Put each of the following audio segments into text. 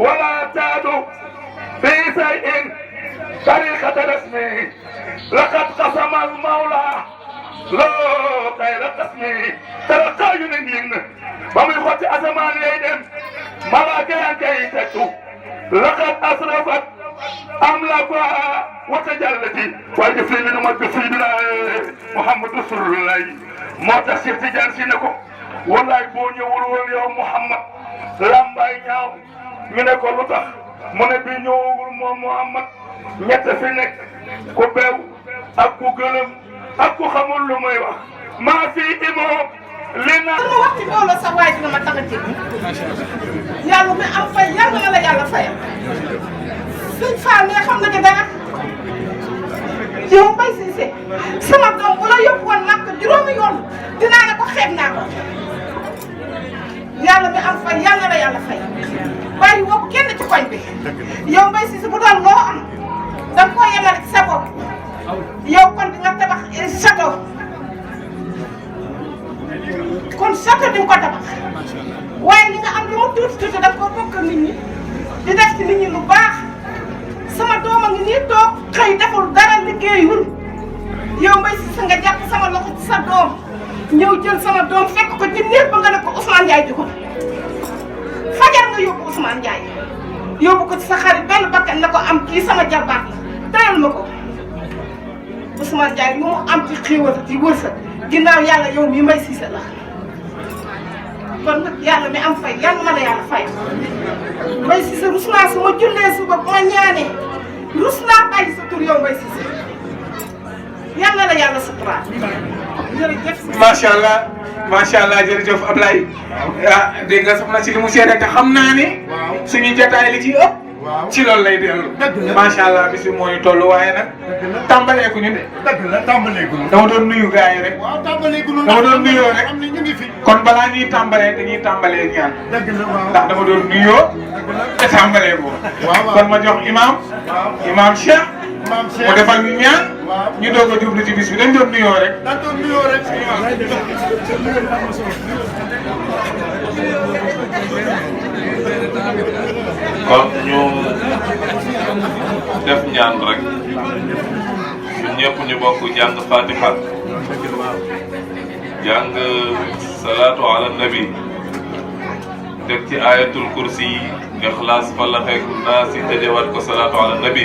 ولا تعدوا في شيء طريقة رسمه لقد قسم المولى لو خير قسمه تلقى ينين ومن خط أزمان ليدن ملاكا كيتتو لقد أسرفت أملاكها وتجلتي ويجفلي من مدفيدنا محمد رسول الله موتا سيفتي جانسينكو والله بوني ولول يوم محمد لامباي ñaaw ñu ne ko lu tax mu ne bi ñëwul moom Muhammad ñett fi nekk ku beew ak ku gëlëm ak ku xamul lu muy wax maa fi imoo li na ma wax ci loolu sa waay dina ma tax a jéggi yàlla mi am fay yàlla na la yàlla fayal suñ faal mi xam na ci dara yow Mbaye Cissé sama doom bu la yóbbu woon nag juróomi yoon dinaa ne ko xeeb naa ko yàlla mi am fay yàlla na yàlla fay bàyyi woo kenn ci koñ bi yow Mbaye Cissé bu doon loo am da nga koo yemale ci sa bopp yow kon di nga tabax château kon château di nga ko tabax waaye li nga am lu mu tuuti tuuti da nga koo bokk nit ñi di def ci nit ñi lu baax sama doom a ngi nii toog xëy deful dara liggéeyul yow Mbaye Cissé nga jàpp sama loxo ci sa doom ñëw jël sama doom fekk ko ci néeg ba nga ne ko Ousmane Ndiaye di ko fajar nga yóbbu Ousmane Ndiaye yóbbu ko ci sa xarit benn bakkan na ko am kii sama jarbaat la tayal ma ko Ousmane Ndiaye lu mu am ci xéewal ci wërsëg ginnaaw yàlla yow mi Mbaye Cissé la kon nag yàlla mi am fay yàlla ma la yàlla fay Mbaye Cissé rus naa su ma jullee suba bu ma ñaanee rus naa bàyyi sa tur yow Mbaye Cissé yàlla la yàlla suturaal jërëjëf. macha allah jërëjëf Ablaye ah dégg nga soxna si li mu seede te xam naa ne suñu jotaay li ci ëpp ci loolu lay dellu. macha allah bis bi mooy toll waaye nag. tàmbaleeku ñu de. dëgg la tàmbaleeku ñu. dama doon nuyu gars yi rek. waaw tàmbaleeku ñu. dama doon nuyoo rek. am na ñu ngi fi. kon balaa ñuy tàmbalee dañuy tàmbalee ñaan. dëgg la waaw ndax dama doon nuyoo. dëgg la te tàmbalee ko. waaw kon ma jox imam. imam Cheikh. maam Cheikh mu defal ñu ñaan. waaw ñu doog a jublu ci bis bi dañ doon nuyoo rek. dañ doon nuyoo rek. kon ñu def ñaan rek ñun ñëpp ñu bokk jàng Fatiha jàng salaatu ala nabi teg ci ayatul kursi yi Ixlaas Falaq ak Naas yi tëjewaat ko salaatu ala nabi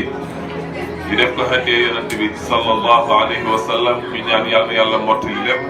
ñu def ko hadiya yonent bi sallallahu alayhi wa sallam ñu ñaan yàlla yàlla mottali lépp.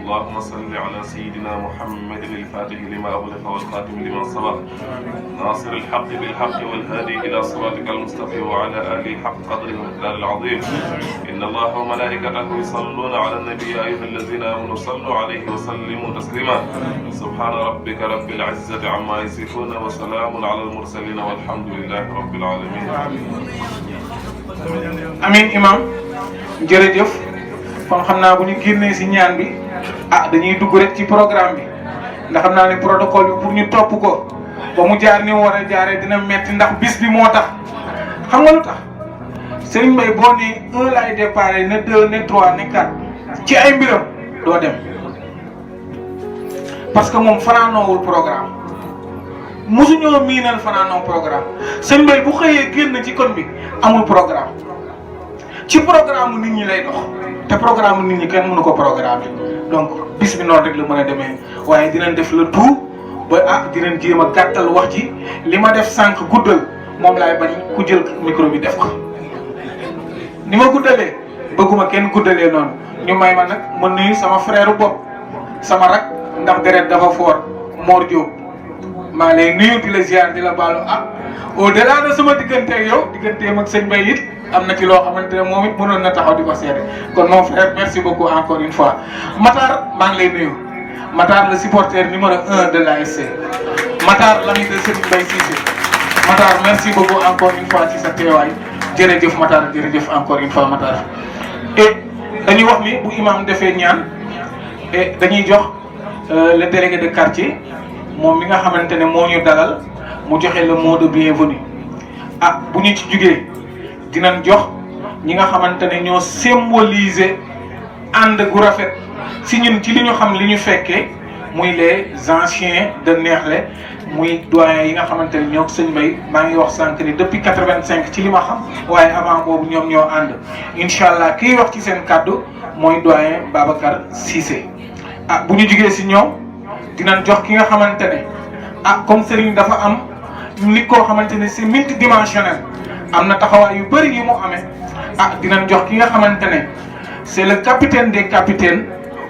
اللهم صل على سيدنا محمد الفاتح لما أغلق والخاتم لما سبق ناصر الحق بالحق والهادي إلى صراطك المستقيم وعلى آله حق قدره ومقداره العظيم إن الله وملائكته يصلون على النبي يا أيها الذين آمنوا صلوا عليه وسلموا تسليما سبحان ربك رب العزة عما يصفون وسلام على المرسلين والحمد لله رب العالمين amiin imam jërëjëf kon xam naa bu ñu génnee si ñaan bi ah dañuy dugg rek ci programme bi ndax xam naa ne protocole bi pour ñu topp ko ba mu jaar ni war a jaaree dina metti ndax bis bi moo tax xam nga lu tax Serigne Mbaye boo ne 1 laay départ ne 2 ne 3 ne 4 ci ay mbiram doo dem parce que moom fanaanoowul programme mosuñoo miinal fanaanoo programme Serigne Mbaye bu xëyee génn ci kon bi amul programme ci programme nit ñi lay dox te programme nit ñi kenn mënu ko programmer donc bis bi noonu rek la mën a demee waaye dinañ def le tout ba dinañ jéem a gàttal wax ji li ma def sànq guddal moom laay bañ ku jël micro bi def ko ni ma guddalee bëgguma kenn guddalee noonu ñu may ma nag ma nuyu sama frère bopp sama rak ndax deret dafa fort Mor Diop maa ngi lay nuyu di la ziar di la baalu au delà de sama digganteeg yow digganteem ak sëñ Mbaye it am na ci loo xamante ne moom it mënoon na taxaw di ko seede kon mon frère merci beaucoup encore une fois Matar maa ngi lay nuyu Matar le supporter numéro 1 de l'ASC Matar l'ami de Serigne Mbaye Cissé Matar merci beaucoup encore une fois ci sa teewaay jërëjëf Matar jërëjëf encore une fois Matar et dañuy wax ni bu imam defee ñaan et dañuy jox le délégué de quartier moom mi nga xamante ne moo ñu dalal mu joxe le mot de bienvenue ah bu ñu ci jugee dinañ jox ñi nga xamante ne ñoo symboliser ànd gu rafet si ñun ci li ñu xam li ñu fekkee muy les anciens de Neexle muy doyen yi nga xamante ne ñoo sëñ Mbaye maa ngi wax sànq ni depuis 85 ci li ma xam waaye avant boobu ñoom ñoo ànd incha allah kiy wax ci seen kàddu mooy doyen Babacar Cissé. ah bu ñu jugee si ñoom dinañ jox ki nga xamante ne ah comme Serigne dafa am nit koo xamante ne c'est multidimensionnel am na taxawaay yu bëri yu mu amee ah dinañ jox ki nga xamante ne c'est le capitaine des capitaines.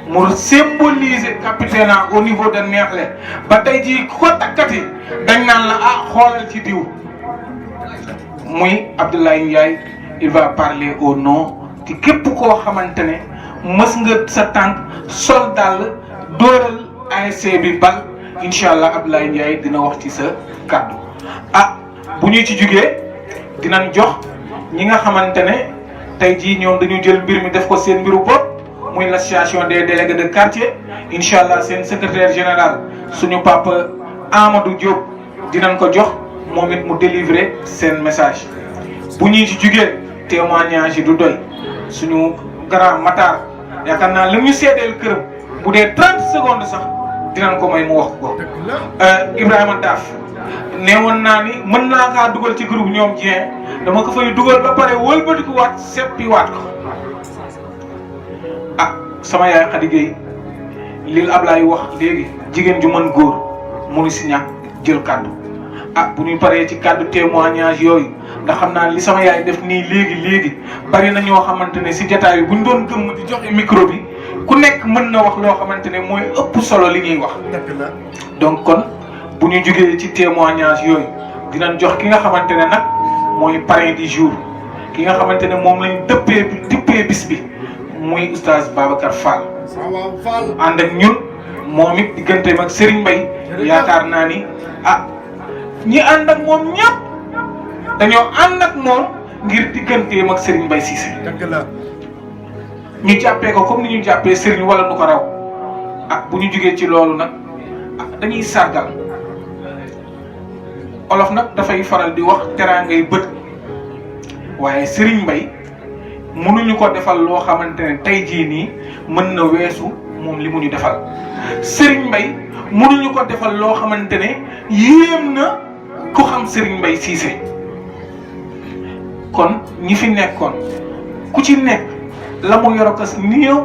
mu symboliser capitaine au niveau de Neexle ba tey jii ku ko takkati dañ naan la ah xoolal ci diw muy Abdoulaye Ndiaye il va parler au nom ci képp koo xamante ne mës nga sa tànk sol dàll dóoral ASC bi bal incha allah Abdoulaye Ndiaye dina wax ci sa kàddu ah bu ñu ci jugee dinañ jox ñi nga xamante ne tey jii ñoom dañu jël mbir mi def ko seen mbiru bopp. muy l'association des délégués de quartier incha allah seen secrétaire général suñu papa Amadou Diop dinañ ko jox moom it mu délivrer seen message bu ñuy ci jugee témoignage yi du doy suñu grand Matar yaakaar naa li ñu seedeel këram bu dee 30 secondes sax dinañ ko may mu wax ko Ibrahima Daaf neewoon naa ni mën naa kaa dugal ci groupe ñoom Dieng dama ko fay dugal ba pare wëlbatiku waat seppi waat ko. ah sama yaay Khady Gueye lii Ablaye wax léegi jigéen ju mën góor mënu si ñàkk jël kàddu ah bu ñu paree ci kàddu témoignage yooyu ndax xam naa li sama yaay def nii léegi bari na ñoo xamante ne si jotaay bi bu ñu doon gëmm di joxe micro bi ku nekk mën na wax loo xamante ne mooy ëpp solo li ñuy wax. donc kon bu ñu jugee ci témoignage yooyu dinañ jox ki nga xamante ne nag mooy parrain du jour ki nga xamante ne moom lañ dippee bis bi. muy oustaz Babacar Fall ànd ak ñun moom it digganteem ak Serigne Mbaye yaakaar naa ni ah ñi ànd ak moom ñëpp dañoo ànd ak moom ngir digganteem ak Serigne Mbaye Cissé ñu jàppee ko comme ni ñu jàppee Serigne wala nu ko raw ah bu ñu jugee ci loolu nag ah dañuy sargal olof nag dafay faral di wax teraangay bët waaye Serigne Mbaye mënuñu ko defal loo xamante ne tey jii nii mën na weesu moom li mu ñu defal Serigne Mbaye mënuñu ko defal loo xamante ne yéem na ku xam Serigne Mbaye Cissé kon ñi fi nekkoon ku ci nekk la mu yorokas néew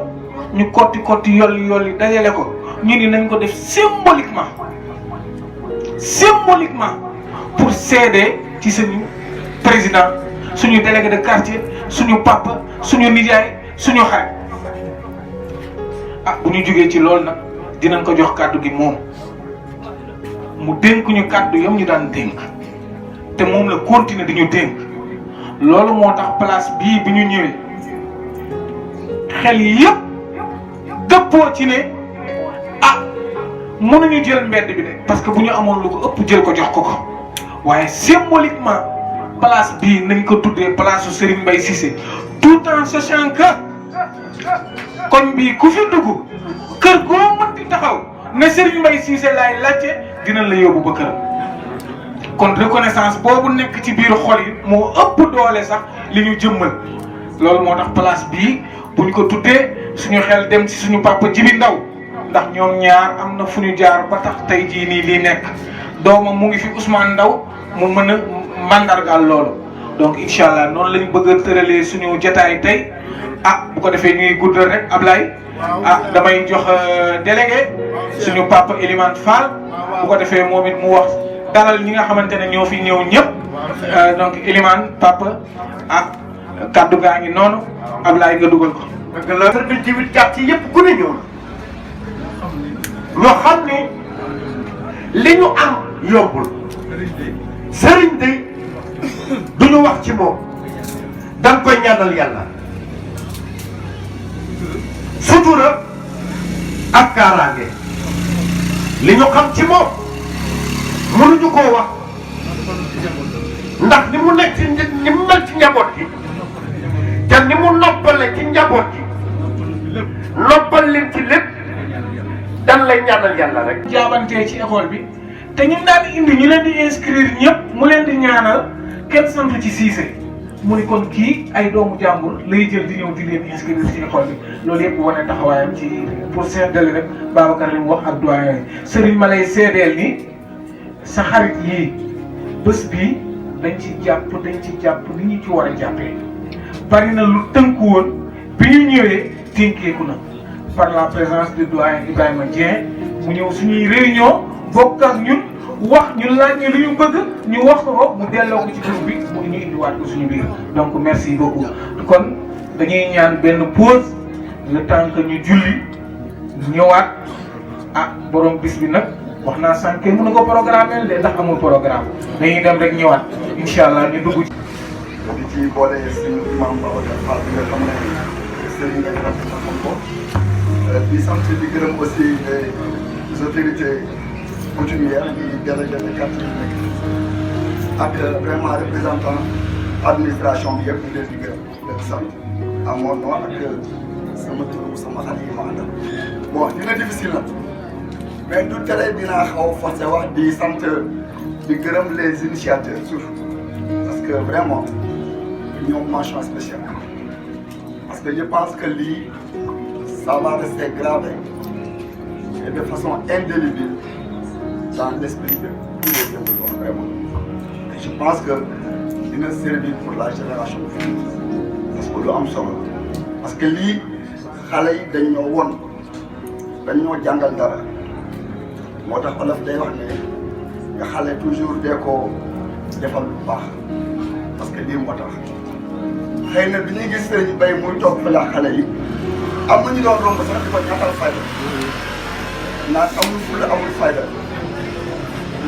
ñu kotti yolli dajale ko ñu ni nañ ko def symboliquement pour seede ci suñu président suñu délégué de quartier suñu papa suñu nijaay suñu xarit ah bu ñu jógee ci loolu nag dinañ ko jox kàddu gi moom mu dénk ñu kàddu yam ñu daan dénk te moom la continuer di ñu dénk loolu moo tax place bii bi ñu ñëwee xel yëpp dëppoo ci ne ah mënuñu jël mbedd bi de parce que bu ñu amoon lu ko ëpp jël ko jox ko waaye symboliquement place bii nañ ko tuddee place su Serigne Mbaye Cissé tout en sachant que koñ bii ku fi dugg kër goo mënti taxaw ne Serigne Mbaye Cissé laay laajte dinañ la yóbbu ba kër kon reconnaissance boobu nekk ci biir xol yi moo ëpp doole sax li ñu jëmmal loolu moo tax place bii buñ ko tuddee suñu xel dem ci suñu papa Jibi Ndaw ndax ñoom ñaar am na fu ñu jaar ba tax tey jii nii lii nekk doomam mu ngi fi Ousmane Ndaw mu mën a mandargaal loolu donc incha allah noonu lañ bëgg a tëralee suñu jotaay tey ah bu ko defee ñuy guddal rek Ablaye ah damay jox délégué suñu papa Elimane Fall bu ko defee moom it mu wax dalal ñi nga xamante ne ñoo fi ñëw ñëpp donc Elimane papa ah kaddu gaa ngi noonu Ablaye nga dugal ko. dëgg la service civil quartier yëpp ku ne ñëw na ñoo xam ne li ñu am yombul sëriñ de duñu wax ci moom dañ koy ñaanal yàlla sutura ak kaaraange li ñu xam ci moom mënuñu koo wax ndax ni mu nekk ci ni mu mel ci njaboot gi te ni mu noppale ci njaboot gi noppal leen ci lépp dan lay ñaanal yàlla rek. jaabantee ci école bi te ñu daan indi ñu leen di inscrire ñëpp mu leen di ñaanal kenn sant ci Cissé mu ni kon kii ay doomu jàmbur lay jël di ñëw di leen inscrire ci école bi loolu yëpp wane taxawaayam ci pour seddali rek Babacar li mu wax ak doyen Serigne ma lay seedeel ni sa xarit yii bés bii dañ ci jàpp ni ñu ci war a jàppee bari na lu tënku woon bi ñu ñëwee tënkeeku na par la présence de doyen Ibrahima Dieng mu ñëw suñuy réunion bokk ak ñun wax ñu laaj ñu lu ñu bëgg ñu wax ko mu delloo ko ci groupe bi mu ñu indiwaat ko suñu biir donc merci beaucoup. kon dañuy ñaan benn pause le temps que ñu julli ñëwaat borom bis bi nag wax naa sànq mën na ko programmer de ndax amul programme dañuy dem rek ñëwaat incha allah ñu dugg ci. di ci boole suñu imam Babacar Fall bi nga xam ne sëriñ nga xam ne xam ko di sant di gërëm aussi les autorités coutumières di délégué de quartier yi nekk ak vraiment représentant administration bi yëpp di leen di gërëm leen sant à mon nom ak sama tur sama xale yi ma àndal bon dina difficile nag mais du tere dinaa xaw forcé wax di sant di gërëm les initiateurs surtout parce que vraiment ñoom mention spéciale parce que je pense que lii ça va rester gravé et de façon indélébile dans l'esprit de tous les Yëmbalois vraiment et je pense que dina servir pour la génération future parce que lu am solo parce que lii xale yi dañ ñoo won dañ ñoo jàngal dara moo tax olof day wax ne nga xale toujours dee ko defal lu baax parce que lii moo tax xëy na bi ñuy gis sëriñ bay muy toog fa la xale yi am na ñu doon romb sax di ko ñàkkal fayda naan amul fulla amul fayda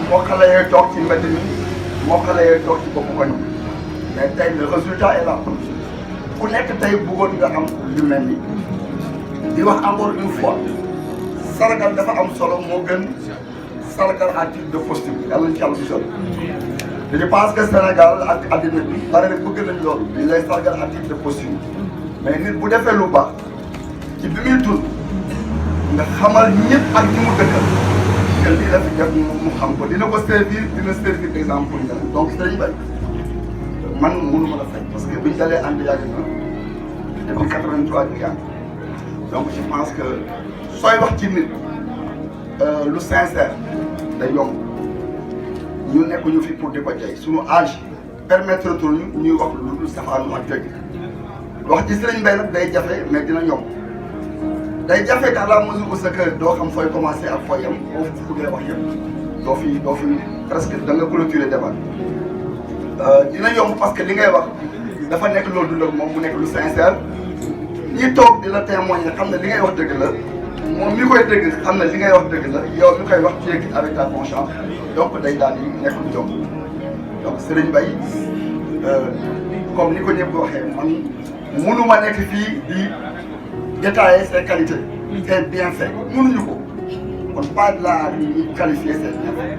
moo xale yooyu toog ci mbedd mi moo xale yooyu toog ci boppu koñ mais tey le résultat est là ku nekk tey bëggoon nga am lu mel ni di wax encore une fois sargal dafa am solo moo gën sargal à titre de costume yàlla nañu ci yàlla musal je pense que Sénégal ak àddina bi bari na bëgg nañ loolu li lay sargal à titre de costume mais nit bu defee lu baax ci bi muy dund nga xamal ñëpp ak ñi mu dëkkal que lii la fi def mu xam ko dina ko servir dina servir exemple pour ñeneen donc Serigne Baye man mënu ma la fay parce que biñ dalee ànd yàgg na depuis 83 di ànd donc je pense que sooy wax ci nit lu sincère day yomb ñu nekkuñu fi pour di ko jey suñu âge permettre ñu ñuy wax lu dul safaanu ak dëgg wax ci Serigne Baye nag day jafe mais dina yomb day jafe dans la mesure où que doo xam fooy commencer ak fooy yem boo buggee wax yëpp doo fi presque da nga clôturer débat dina yomb parce que li ngay wax dafa nekk loolu dund ak moom mu nekk lu sincère ñi toog di la témoigner xam ne li ngay wax dëgg la moom mi koy dëgg xam ne li ngay wax dëgg la yow mi koy wax tu es avec ta conscience donc day daal di nekk lu yomb donc Serigne Baye comme ni ko ñëpp waxee man mënuma nekk fii di détailler ses qualités ses bienfaits mënuñu ko kon pas de la di qualifier ses bienfaits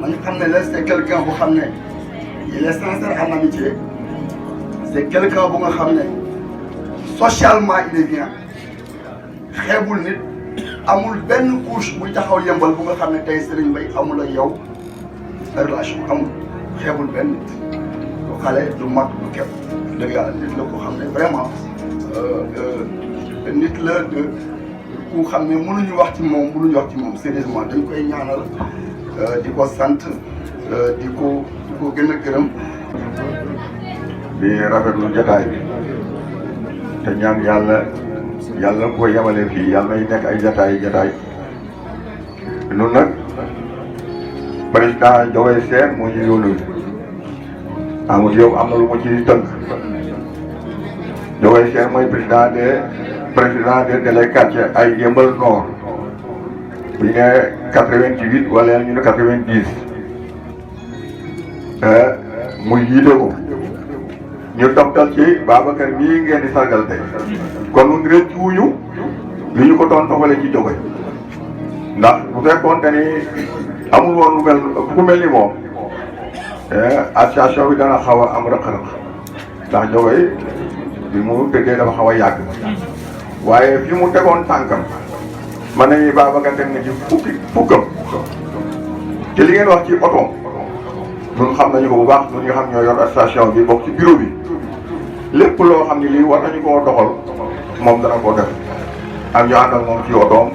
nañu xam ne la c'est quelqu'un bu xam ne il est sincère en amitié c'est quelqu'un bu nga xam ne socialement il est bien xeebul nit amul benn couche buy taxaw yëmbal bu nga xam ne tey Serigne Baye amul ak yow relation amul xeebul benn nit du xale du mag du képp dëgg yàlla nit la ko xam ne vraiment nit la de ku xam ne mënuñu wax ci moom sérieusement dañ koy ñaanal di ko sant di ko gën a gërëm. di rafetlu jotaay bi te ñaan yàlla ko yemale fii yàlla nay nekk ay jotaay ñun nag président Jogoy Sène moo ñu yónni amul yow am na lu ma ci tënk Jogoy Sène mooy président des délégués quartier ay Yeumbeul Nord bu ñu nee 88 wala ñu ne 90 muy jiite ko ñu toftal ci Babacar mii ngeen di sargal tey kon ñun rëcc wuñu li ñu ko doon toxalee ci Jogoy ndax bu fekkoon te ni amul woon lu mel ni moom association bi dana xaw a am rëq-rëq ndax Jogoy bi mu tëddee dafa xaw a yàgg waaye fi mu tegoon tànkam man nañuy Babacar teg na ci fukkam te li ngeen wax ci otoom ñun xam nañu ko bu baax ñun nga xam ñoo yor association bi bokk ci bureau bi lépp loo xam ne lii war nañu koo doxal moom dana ko def am ñu ànd ak moom ci otoom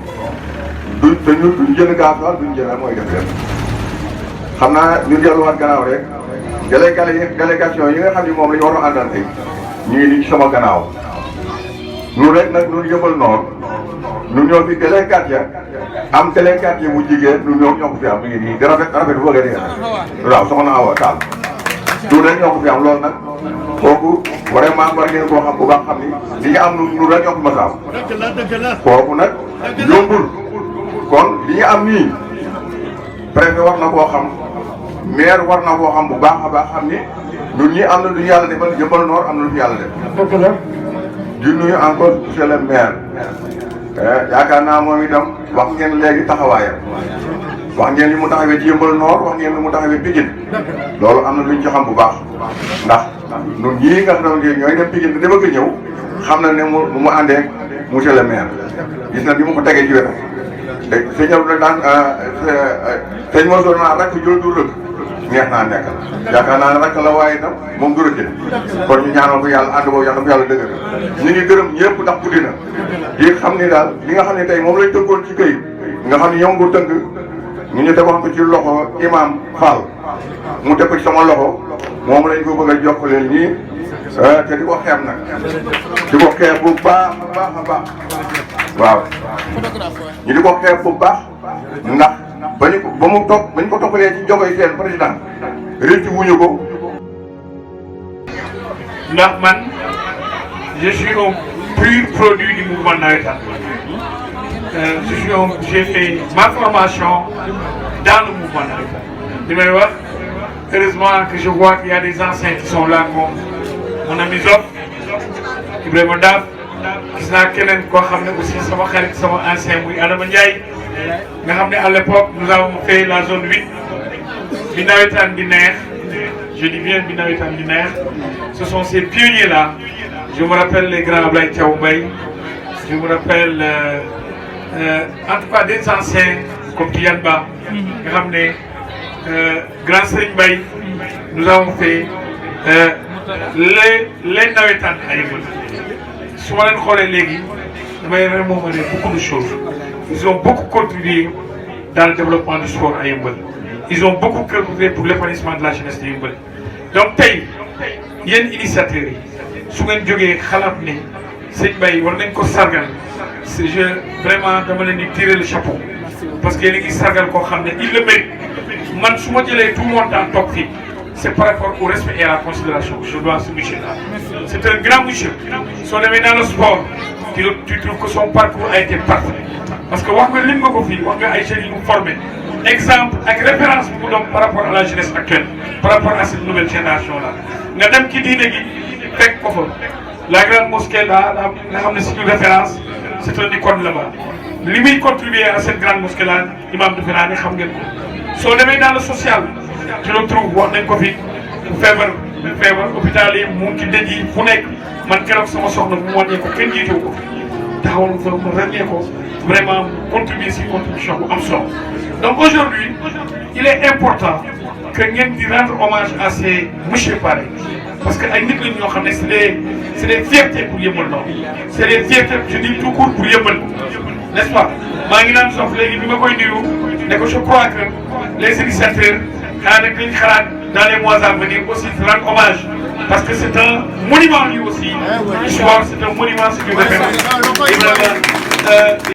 duñ jënd gasoil duñ jënd mooy def lépp xam naa ñu delluwaat gannaaw rek délégation yi nga xam ne moom la ñu war a àndal tey ñu ngi nii sama gannaaw ñun rek nag ñun Yeumbeul Nord ñun ñoo fi délégué am délégué bu jigéen ñun ñoo ko fi am mi ngi nii rafet bu bëgg a dee waaw soxna Awa Tall ñun rek ñoo ko fi am loolu nag kooku vraiment war ngeen koo xam bu baax xam ni li nga am ñun rek ñoo ko mës a am kooku nag yombul kon li ñu am nii préfet war na koo xam maire war na koo xam bu baax a baax xam ni ñun ñi am na lu ñu yàlla defal Yeumbeul Nord am na lu fi yàlla def. di nuyu encore monsieur le maire yaakaar naa moom itam wax ngeen léegi taxawaayam wax ngeen li mu taxawee ci Yeumbeul Nord wax ngeen li mu taxawee Pikine loolu am na lu ñu ci xam bu baax ndax ñun ñii nga xam ne ñooy dem Pikine te bëgg a ñëw xam na ne mu àndee monsieur le maire gis na bi mu ko tegee ci wetam sëñ Abdou daan sëñ Mansour naa rek jël du rëkk neex naa nekk yaakaar naa ne rek la waaye itam moom du rëcc kon ñu ñaanal ko yàlla ànd boobu yàlla ko yàlla dëgër ñu ngi gërëm ñëpp ndax guddi na di xam ni daal li nga xam ne tey moom lañ tënkoon ci këyit nga xam ne ñoo ngi ko tënk ñu tegoon ko ci loxo imam Fall mu teg ko ci sama loxo moom lañ ko bëgg a jox leen nii te di ko xeeb nag di ko xeeb bu baax a baax waaw ñu di ko xeeb bu baax ndax bañ ko toppalee ci Jogoy seen président réccu wuñu ko ndax man je suis un pur produit du mouvement navétane j'ai fait ma formation dans le mouvement navétane li may wax heureusement que je vois qu'il y a des anciens qui sont là comme mon ami Zop Ibrahima Daf gis naa keneen koo xam ne aussi sama xarit sama ancien muy Adama Ndiaye nga xam ne à l'époque nous avons fait la zone 8 bi nawetaan di neex je dis bien bi nawetaan di neex ce sont ces pionniers là je me rappelle les grands Ablaye Thiaw Mbaye je me rappelle en tout cas des anciens comme Tidiane Ba nga xam ne grand Serigne Mbaye nous avons fait les nawetaan ay Yeumbeul su ma leen xoolee léegi damay remémorer beaucoup de choses ils ont beaucoup contribué dans le développement du sport à Yeumbeul ils ont beaucoup contribué pour l'épanouissement de la jeunesse de Yeumbeul donc tey yéen initiateurs yi su ngeen jógee xalaat ne sëñ Mbaye war nañ ko sargal je vraiment dama leen di tirer le chapeau parce que yéen a ngi sargal koo xam ne il le mérite man su ma jëlee tout mon temps toog fii c'est par rapport au respect et à la considération que je dois à ce monsieur-là. C'est un grand monsieur. Soo demee dans le sport tu trouves que son parcours a été parfait parce que wax nga lim nga ko fii wax nga ay jeunes yi mu formé exemple ak référence bu mu doon par rapport à la jeunesse actuelle par rapport à cette nouvelle génération là nga dem ci diine gi fekk ko fa la grande mosquée là nga xam ne c'est une référence c'est un icône là-bas li muy contribuer à cette grande mosquée là imam defe naa ne xam ngeen ko soo demee dans le social tu le trouves wax nañ ko fi bu feebar hôpital yi mu ngi ci dëj yi fu nekk man keroog sama soxna bu mu wàññee ko kenn jiitewu ko taxawal fa mu ràññee ko vraiment contribuer si contribution bu am solo donc aujourd'hui il est important que ngeen di rendre hommage à ces monsieur pareils parce que ay nit lañ ñoo xam ne c'est des fiertés pour Yeumbeul Nord c'est des fiertés je dis tout court pour Yeumbeul n'est-ce pas maa ngi naan sof léegi bi ma koy nuyu ne ko je crois que les initiateurs xanaa nag dañu xalaat dans les mois à venir aussi de rendre hommage parce que c'est un monument lui aussi. L'histoire c'est un monument, c'est une référence.